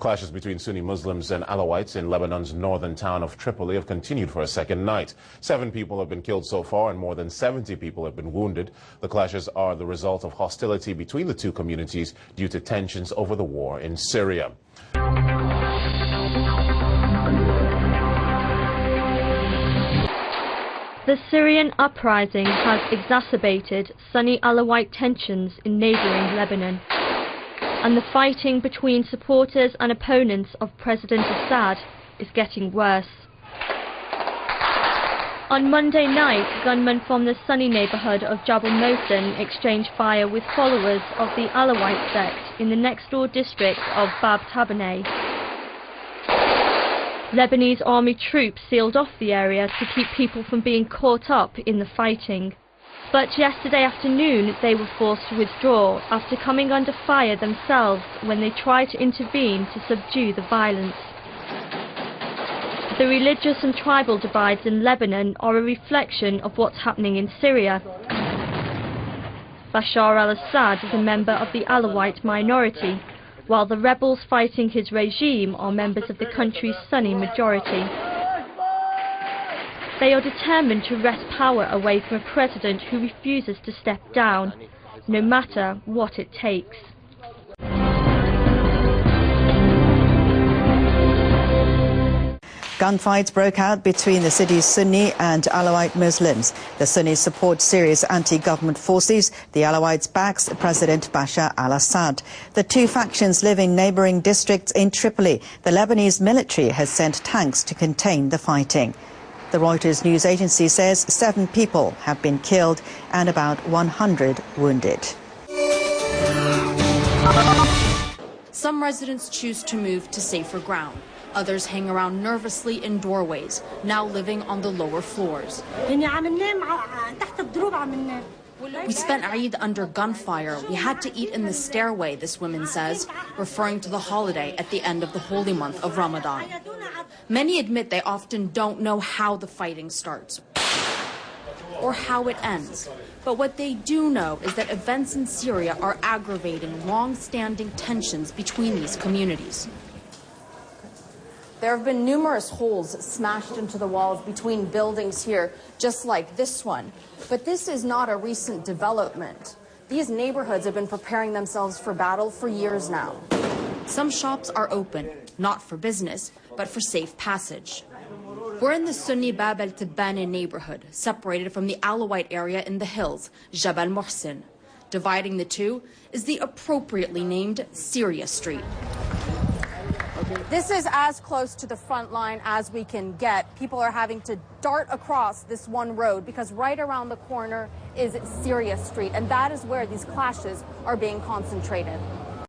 Clashes between Sunni Muslims and Alawites in Lebanon's northern town of Tripoli have continued for a second night. 7 people have been killed so far and more than 70 people have been wounded. The clashes are the result of hostility between the two communities due to tensions over the war in Syria. The Syrian uprising has exacerbated Sunni Alawite tensions in neighbouring Lebanon, and the fighting between supporters and opponents of President Assad is getting worse. On Monday night, gunmen from the Sunni neighbourhood of Jabal Mohsen exchanged fire with followers of the Alawite sect in the next-door district of Bab Tabaneh. Lebanese army troops sealed off the area to keep people from being caught up in the fighting. But yesterday afternoon they were forced to withdraw after coming under fire themselves when they tried to intervene to subdue the violence. The religious and tribal divides in Lebanon are a reflection of what's happening in Syria. Bashar al-Assad is a member of the Alawite minority, while the rebels fighting his regime are members of the country's Sunni majority. They are determined to wrest power away from a president who refuses to step down, no matter what it takes. Gunfights broke out between the city's Sunni and Alawite Muslims. The Sunnis support Syria's anti-government forces. The Alawites backs President Bashar al-Assad. The two factions live in neighbouring districts in Tripoli. The Lebanese military has sent tanks to contain the fighting. The Reuters news agency says 7 people have been killed and about 100 wounded. Some residents choose to move to safer ground. Others hang around nervously in doorways, now living on the lower floors. We spent Eid under gunfire. We had to eat in the stairway, this woman says, referring to the holiday at the end of the holy month of Ramadan. Many admit they often don't know how the fighting starts or how it ends. But what they do know is that events in Syria are aggravating long-standing tensions between these communities. There have been numerous holes smashed into the walls between buildings here, just like this one. But this is not a recent development. These neighborhoods have been preparing themselves for battle for years now. Some shops are open, not for business, but for safe passage. We're in the Sunni Bab al-Tabaneh neighborhood, separated from the Alawite area in the hills, Jabal Mohsen. Dividing the two is the appropriately named Syria Street. This is as close to the front line as we can get. People are having to dart across this one road because right around the corner is Syria Street, and that is where these clashes are being concentrated.